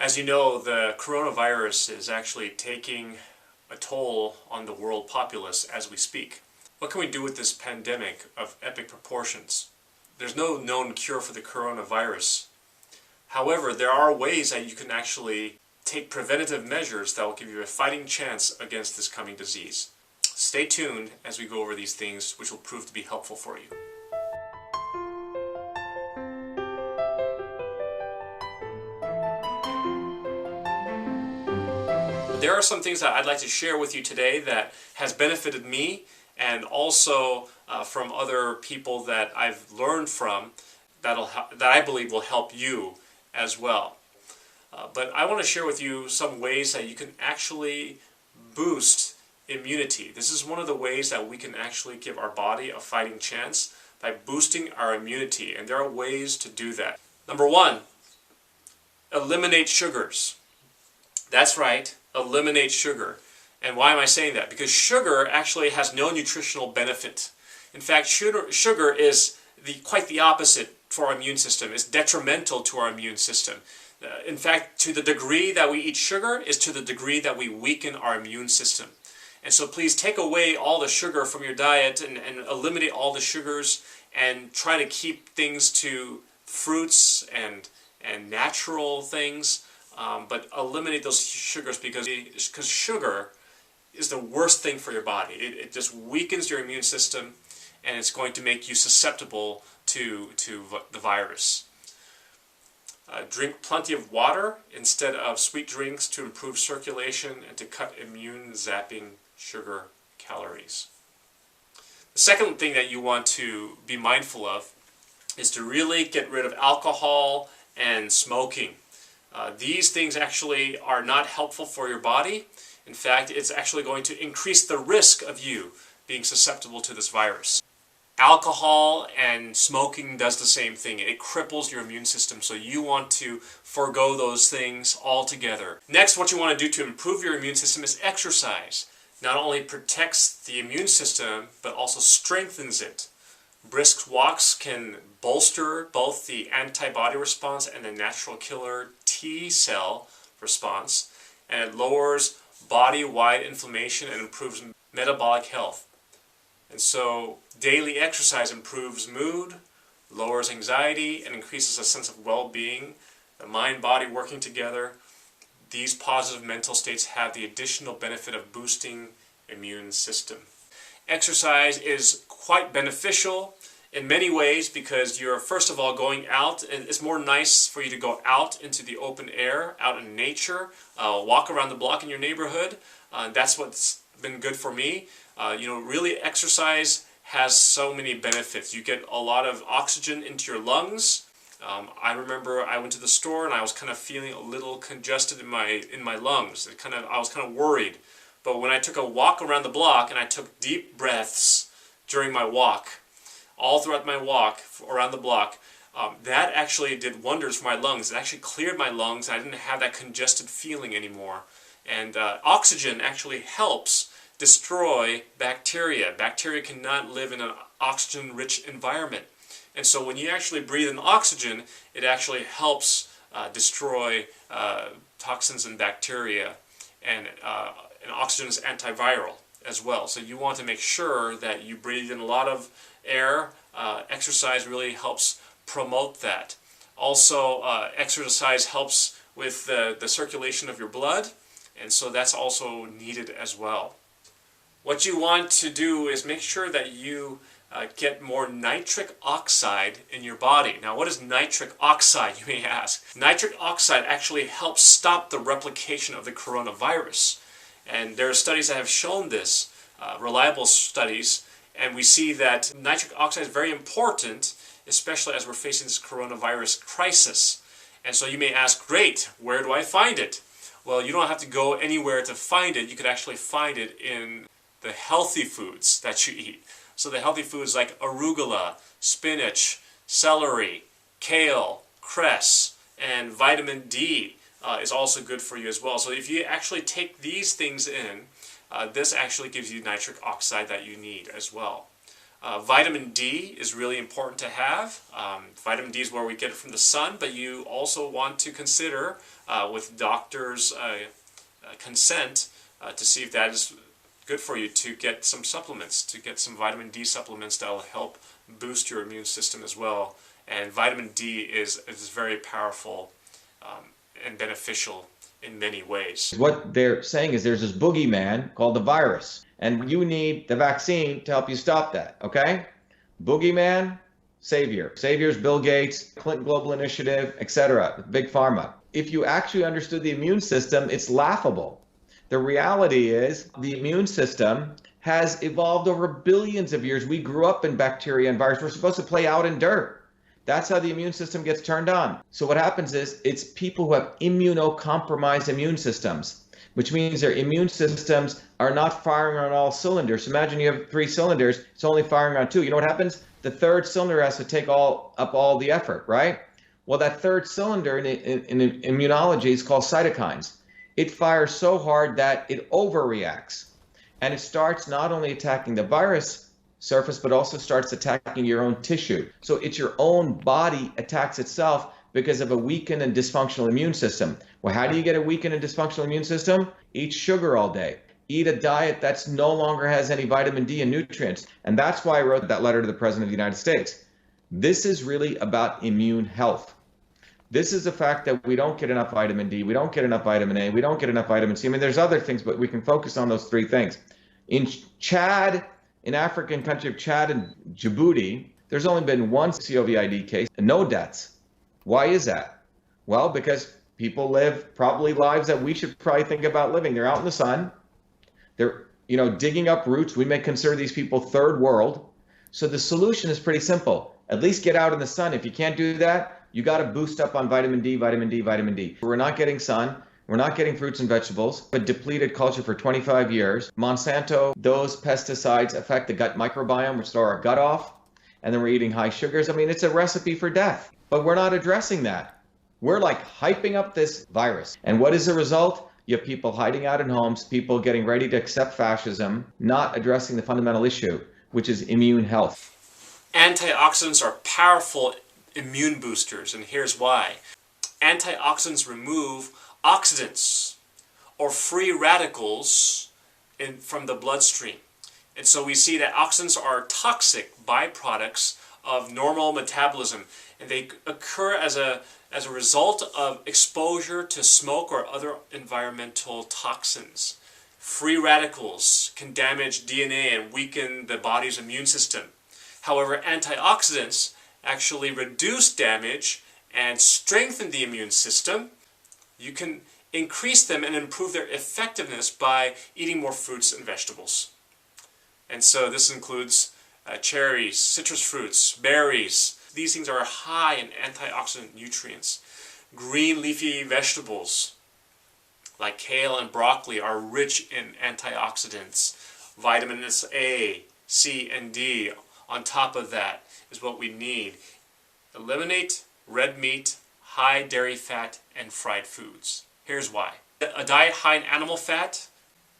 As you know, the coronavirus is actually taking a toll on the world populace as we speak. What can we do with this pandemic of epic proportions? There's no known cure for the coronavirus. However, there are ways that you can actually take preventative measures that will give you a fighting chance against this coming disease. Stay tuned as we go over these things, which will prove to be helpful for you. There are some things that I'd like to share with you today that has benefited me and also from other people that I've learned from that I believe will help you as well. But I want to share with you some ways that you can actually boost immunity. This is one of the ways that we can actually give our body a fighting chance by boosting our immunity, and there are ways to do that. Number one, eliminate sugars. That's right, eliminate sugar. And why am I saying that? Because sugar actually has no nutritional benefit. In fact, sugar is quite the opposite for our immune system. It's detrimental to our immune system. In fact, to the degree that we eat sugar is to the degree that we weaken our immune system. And so please take away all the sugar from your diet and eliminate all the sugars and try to keep things to fruits and natural things. But eliminate those sugars because sugar is the worst thing for your body. It just weakens your immune system, and it's going to make you susceptible to the virus. Drink plenty of water instead of sweet drinks to improve circulation and to cut immune zapping sugar calories. The second thing that you want to be mindful of is to really get rid of alcohol and smoking. These things actually are not helpful for your body. In fact, it's actually going to increase the risk of you being susceptible to this virus. Alcohol and smoking does the same thing. It cripples your immune system, so you want to forego those things altogether. Next, what you want to do to improve your immune system is exercise. Not only protects the immune system, but also strengthens it. Brisk walks can bolster both the antibody response and the natural killer T cell response, and it lowers body-wide inflammation and improves metabolic health. And so daily exercise improves mood, lowers anxiety, and increases a sense of well-being. The mind-body working together, these positive mental states have the additional benefit of boosting immune system. Exercise is quite beneficial in many ways because you're first of all going out, and it's more nice for you to go out into the open air, out in nature, walk around the block in your neighborhood. That's what's been good for me. Really exercise has so many benefits. You get a lot of oxygen into your lungs. I remember I went to the store and I was kind of feeling a little congested in my lungs. I was kind of worried. But when I took a walk around the block and I took deep breaths during my walk, all throughout my walk around the block, that actually did wonders for my lungs. It actually cleared my lungs. I didn't have that congested feeling anymore. And oxygen actually helps destroy bacteria. Bacteria cannot live in an oxygen-rich environment. And so when you actually breathe in oxygen, it actually helps destroy toxins and bacteria. And oxygen is antiviral as well. So you want to make sure that you breathe in a lot of air. Exercise really helps promote that. Also, exercise helps with the circulation of your blood, and so that's also needed as well. What you want to do is make sure that you get more nitric oxide in your body. Now, what is nitric oxide, you may ask? Nitric oxide actually helps stop the replication of the coronavirus. And there are studies that have shown this, reliable studies, and we see that nitric oxide is very important, especially as we're facing this coronavirus crisis. And so you may ask, great, where do I find it? Well, you don't have to go anywhere to find it. You could actually find it in the healthy foods that you eat. So the healthy foods like arugula, spinach, celery, kale, cress, and vitamin D is also good for you as well. So if you actually take these things in, this actually gives you nitric oxide that you need as well. Vitamin D is really important to have. Vitamin D is where we get it from the sun, but you also want to consider, with doctors' consent, to see if that is good for you, to get some supplements, to get some vitamin D supplements that will help boost your immune system as well. And vitamin D is very powerful and beneficial in many ways. What they're saying is there's this boogeyman called the virus, and you need the vaccine to help you stop that, okay? Boogeyman, savior. Savior's Bill Gates, Clinton Global Initiative, etc., Big Pharma. If you actually understood the immune system, it's laughable. The reality is the immune system has evolved over billions of years. We grew up in bacteria and viruses. We're supposed to play out in dirt. That's how the immune system gets turned on. So what happens is it's people who have immunocompromised immune systems, which means their immune systems are not firing on all cylinders. So imagine you have 3 cylinders, it's only firing on 2. You know what happens? The third cylinder has to take up all the effort, right? Well, that third cylinder in immunology is called cytokines. It fires so hard that it overreacts. And it starts not only attacking the virus surface, but also starts attacking your own tissue. So it's your own body attacks itself because of a weakened and dysfunctional immune system. Well, how do you get a weakened and dysfunctional immune system? Eat sugar all day. Eat a diet that's no longer has any vitamin D and nutrients. And that's why I wrote that letter to the President of the United States. This is really about immune health. This is the fact that we don't get enough vitamin D, we don't get enough vitamin A, we don't get enough vitamin C. I mean, there's other things, but we can focus on those 3 things. In Chad, in African country of Chad and Djibouti, there's only been 1 COVID case and no deaths. Why is that? Well, because people live probably lives that we should probably think about living. They're out in the sun. They're, digging up roots. We may consider these people third world. So the solution is pretty simple. At least get out in the sun. If you can't do that, you got to boost up on vitamin D, vitamin D, vitamin D. We're not getting sun. We're not getting fruits and vegetables. A depleted culture for 25 years. Monsanto, those pesticides affect the gut microbiome, which throw our gut off. And then we're eating high sugars. I mean, it's a recipe for death. But we're not addressing that. We're like hyping up this virus. And what is the result? You have people hiding out in homes, people getting ready to accept fascism, not addressing the fundamental issue, which is immune health. Antioxidants are powerful immune boosters, and here's why. Antioxidants remove oxidants or free radicals from the bloodstream. And so we see that oxidants are toxic byproducts of normal metabolism, and they occur as a result of exposure to smoke or other environmental toxins. Free radicals can damage DNA and weaken the body's immune system. However, antioxidants actually reduce damage and strengthen the immune system. You can increase them and improve their effectiveness by eating more fruits and vegetables. And so this includes cherries, citrus fruits, berries. These things are high in antioxidant nutrients. Green leafy vegetables like kale and broccoli are rich in antioxidants. Vitamins A, C, and D on top of that is what we need. Eliminate red meat, high dairy fat, and fried foods. Here's why. A diet high in animal fat,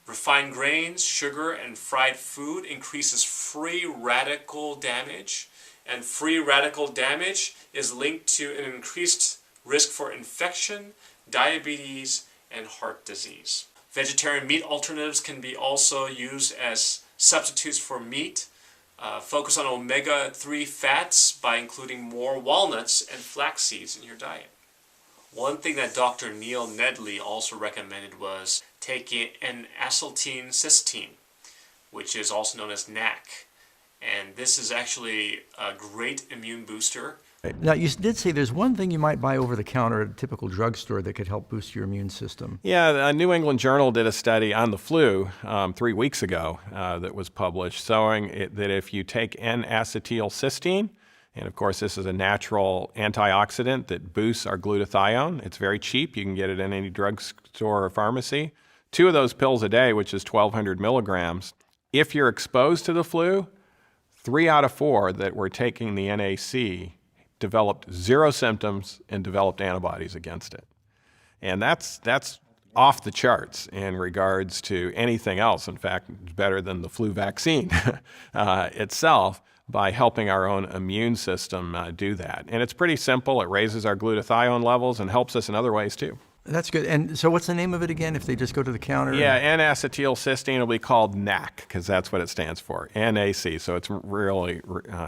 refined grains, sugar, and fried food increases free radical damage. And free radical damage is linked to an increased risk for infection, diabetes, and heart disease. Vegetarian meat alternatives can be also used as substitutes for meat. Focus on omega-3 fats by including more walnuts and flax seeds in your diet. One thing that Dr. Neil Nedley also recommended was taking N-Acetyl-L-Cysteine, which is also known as NAC. And this is actually a great immune booster. Now, you did say there's one thing you might buy over the counter at a typical drugstore that could help boost your immune system. Yeah, a New England Journal did a study on the flu 3 weeks ago that was published, showing that if you take N-Acetyl-Cysteine, and of course this is a natural antioxidant that boosts our glutathione. It's very cheap. You can get it in any drugstore or pharmacy. 2 of those pills a day, which is 1,200 milligrams. If you're exposed to the flu, 3 out of 4 that were taking the NAC developed 0 symptoms and developed antibodies against it. And that's off the charts in regards to anything else. In fact, it's better than the flu vaccine itself. by helping our own immune system do that. And it's pretty simple. It raises our glutathione levels and helps us in other ways too. That's good. And so what's the name of it again if they just go to the counter? Yeah, N-Acetyl-Cysteine will be called NAC because that's what it stands for, NAC. So it's really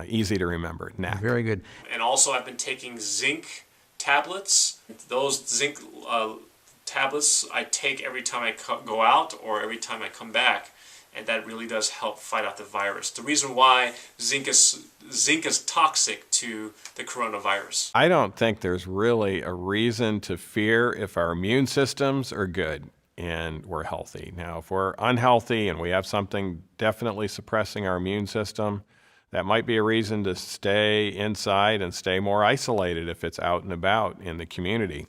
easy to remember, NAC. Very good. And also I've been taking zinc tablets. Those zinc tablets I take every time I go out or every time I come back. And that really does help fight out the virus. The reason why zinc is toxic to the coronavirus. I don't think there's really a reason to fear if our immune systems are good and we're healthy. Now, if we're unhealthy and we have something definitely suppressing our immune system, that might be a reason to stay inside and stay more isolated if it's out and about in the community.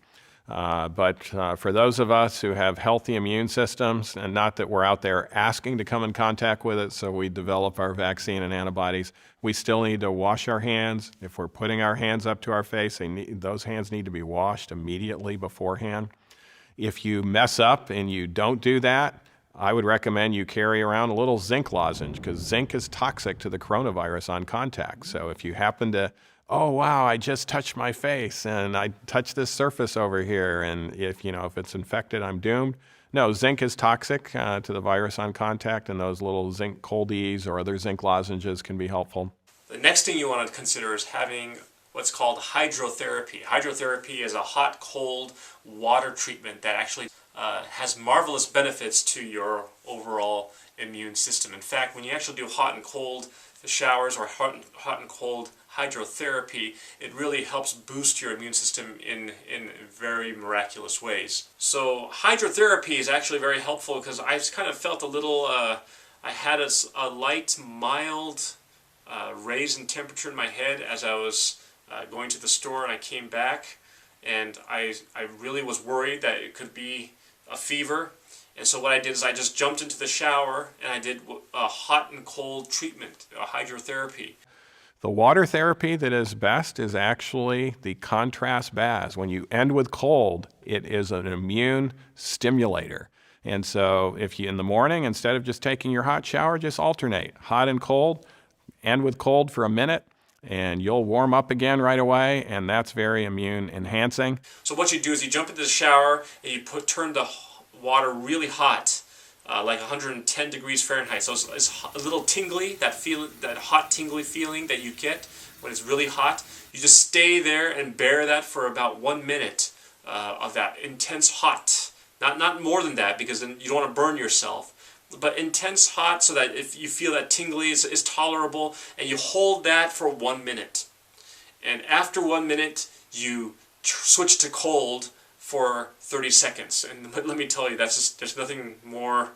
But for those of us who have healthy immune systems, and not that we're out there asking to come in contact with it so we develop our vaccine and antibodies, we still need to wash our hands. If we're putting our hands up to our face, those hands need to be washed immediately beforehand. If you mess up and you don't do that, I would recommend you carry around a little zinc lozenge because zinc is toxic to the coronavirus on contact. So if you happen to, oh wow, I just touched my face and I touched this surface over here, and if it's infected, I'm doomed. No, zinc is toxic to the virus on contact, and those little zinc coldies or other zinc lozenges can be helpful. The next thing you want to consider is having what's called hydrotherapy. Hydrotherapy is a hot-cold water treatment that actually has marvelous benefits to your overall immune system. In fact, when you actually do hot and cold showers or hot and cold hydrotherapy, it really helps boost your immune system in very miraculous ways. So hydrotherapy is actually very helpful because I kind of felt a little, I had a light, mild raise in temperature in my head as I was going to the store, and I came back, and I really was worried that it could be a fever. And so what I did is I just jumped into the shower and I did a hot and cold treatment, a hydrotherapy. The water therapy that is best is actually the contrast baths. When you end with cold, it is an immune stimulator. And so if you, in the morning, instead of just taking your hot shower, just alternate hot and cold, end with cold for a minute, and you'll warm up again right away, and that's very immune enhancing. So what you do is you jump into the shower and you turn the water really hot, like 110 degrees Fahrenheit. So it's a little tingly, that hot tingly feeling that you get when it's really hot. You just stay there and bear that for about 1 minute of that intense hot. Not more than that, because then you don't want to burn yourself. But intense hot, so that if you feel that tingly is tolerable, and you hold that for 1 minute. And after 1 minute, you switch to cold for 30 seconds. And let me tell you, there's nothing more,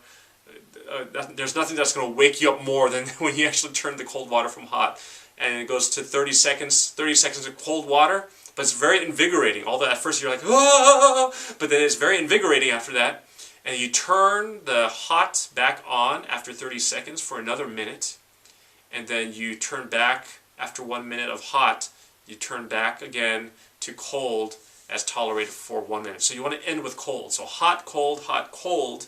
there's nothing that's going to wake you up more than when you actually turn the cold water from hot. And it goes to 30 seconds of cold water, but it's very invigorating. Although at first you're like, oh, but then it's very invigorating after that. And you turn the hot back on after 30 seconds for another minute. And then you turn back after 1 minute of hot, you turn back again to cold as tolerated for 1 minute. So you want to end with cold. So hot, cold,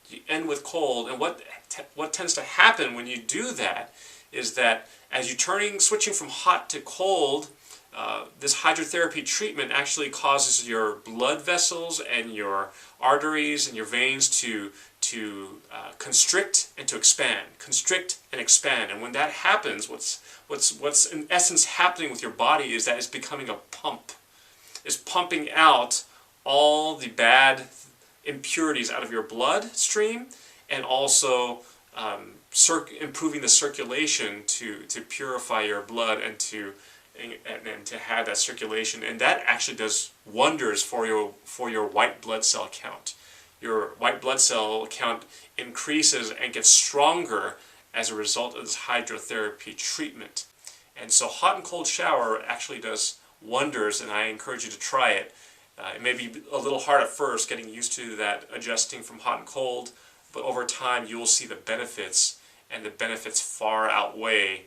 you end with cold. And what tends to happen when you do that is that as you're switching from hot to cold, this hydrotherapy treatment actually causes your blood vessels and your arteries and your veins to constrict and to expand, constrict and expand. And when that happens, what's in essence happening with your body is that it's becoming a pump. It's pumping out all the bad impurities out of your bloodstream, and also improving the circulation to purify your blood and to have that circulation. And that actually does wonders for your white blood cell count. Your white blood cell count increases and gets stronger as a result of this hydrotherapy treatment. And so hot and cold shower actually does wonders, and I encourage you to try it. It may be a little hard at first getting used to that, adjusting from hot and cold, but over time you will see the benefits, and the benefits far outweigh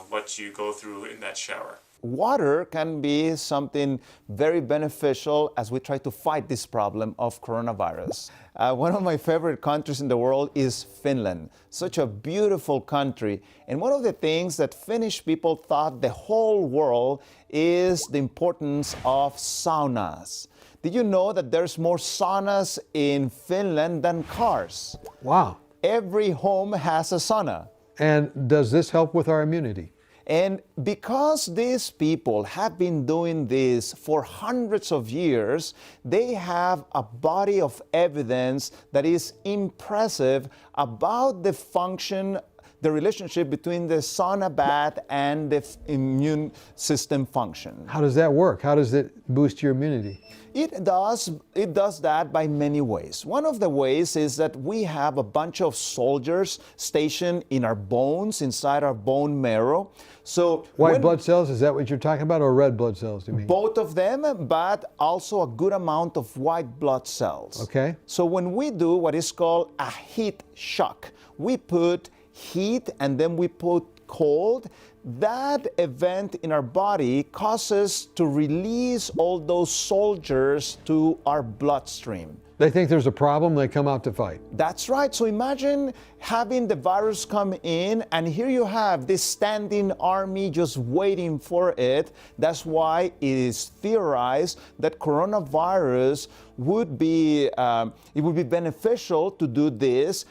what you go through in that shower. water can be something very beneficial as we try to fight this problem of coronavirus. One of my favorite countries in the world is Finland. Such a beautiful country. And one of the things that Finnish people thought the whole world is the importance of saunas. Did you know that there's more saunas in Finland than cars? Wow. Every home has a sauna. And does this help with our immunity? And because these people have been doing this for hundreds of years, they have a body of evidence that is impressive about the function, the relationship between the sauna bath and the immune system function. How does that work? How does it boost your immunity? It does that by many ways. One of the ways is that we have a bunch of soldiers stationed in our bones, inside our bone marrow. So white blood cells, is that what you're talking about, or red blood cells, do you mean? Both of them, but also a good amount of white blood cells. Okay. So when we do what is called a heat shock, we put heat and then we put cold, that event in our body causes to release all those soldiers to our bloodstream. They think there's a problem, they come out to fight. That's right. So imagine having the virus come in, and here you have this standing army just waiting for it. That's why it is theorized that coronavirus would be beneficial to do this.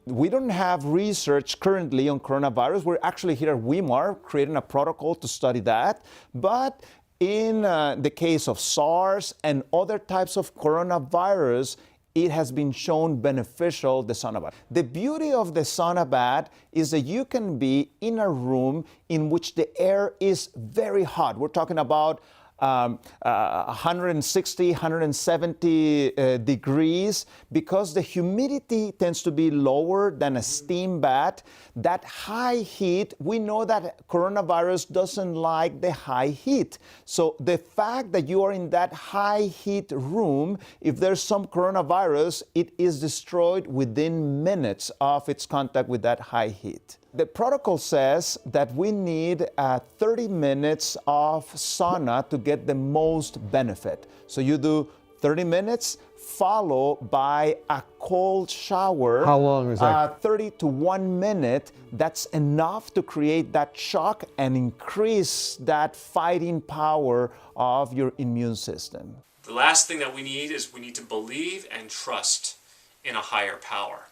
We don't have research currently on coronavirus. We're actually here at Weimar creating a protocol to study that. But in the case of SARS and other types of coronavirus, it has been shown beneficial, the sauna bath. The beauty of the sauna bath is that you can be in a room in which the air is very hot. We're talking about 160, 170 degrees, because the humidity tends to be lower than a steam bath. That high heat, we know that coronavirus doesn't like the high heat. So the fact that you are in that high heat room, if there's some coronavirus, it is destroyed within minutes of its contact with that high heat. The protocol says that we need 30 minutes of sauna to get the most benefit. So you do 30 minutes, followed by a cold shower. How long is that? 30 to 1 minute. That's enough to create that shock and increase that fighting power of your immune system. The last thing that we need is we need to believe and trust in a higher power.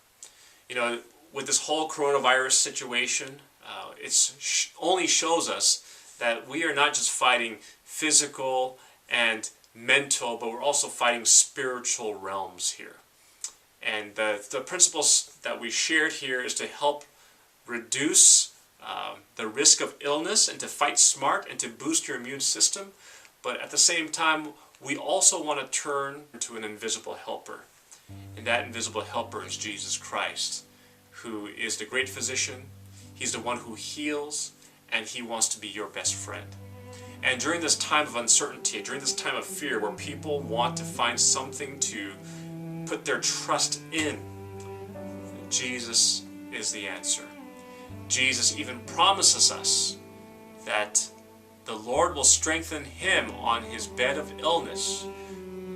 You know, with this whole coronavirus situation, it only shows us that we are not just fighting physical and mental, but we're also fighting spiritual realms here. And the principles that we shared here is to help reduce the risk of illness and to fight smart and to boost your immune system. But at the same time, we also want to turn to an invisible helper. And that invisible helper is Jesus Christ, who is the great physician. He's the one who heals, and he wants to be your best friend. And during this time of uncertainty, during this time of fear, where people want to find something to put their trust in, Jesus is the answer. Jesus even promises us that the Lord will strengthen him on his bed of illness.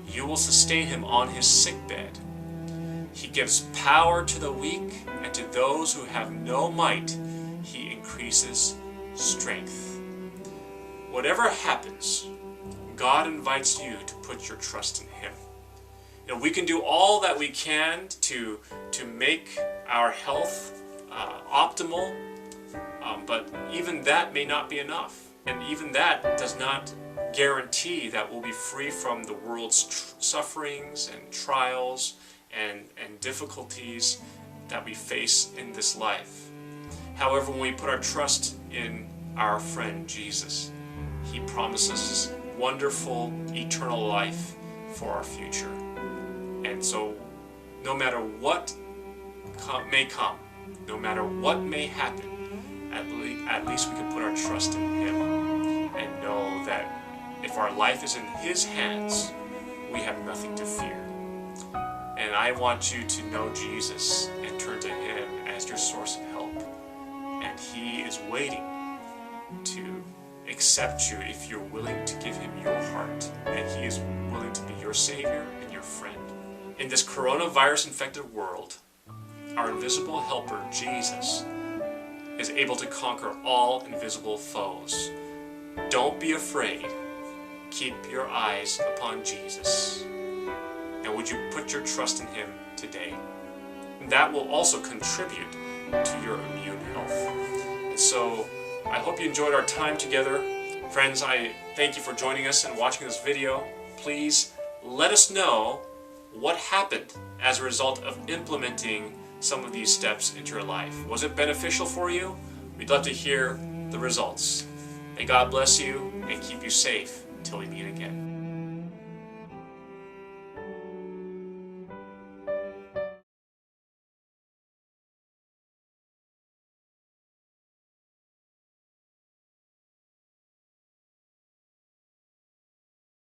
You will sustain him on his sick bed. He gives power to the weak, and to those who have no might, he increases strength. Whatever happens, God invites you to put your trust in him. You know, we can do all that we can to make our health optimal, but even that may not be enough. And even that does not guarantee that we'll be free from the world's sufferings and trials and difficulties that we face in this life. However, when we put our trust in our friend Jesus, he promises wonderful eternal life for our future. And so no matter what may come, no matter what may happen, at least we can put our trust in him and know that if our life is in his hands, we have nothing to fear. And I want you to know Jesus and turn to him as your source of help. And he is waiting to accept you if you're willing to give him your heart, and he is willing to be your Savior and your friend. In this coronavirus-infected world, our invisible helper, Jesus, is able to conquer all invisible foes. Don't be afraid. Keep your eyes upon Jesus. And would you put your trust in him today? And that will also contribute to your immune health. And so, I hope you enjoyed our time together. Friends, I thank you for joining us and watching this video. Please let us know what happened as a result of implementing some of these steps into your life. Was it beneficial for you? We'd love to hear the results. May God bless you and keep you safe until we meet again.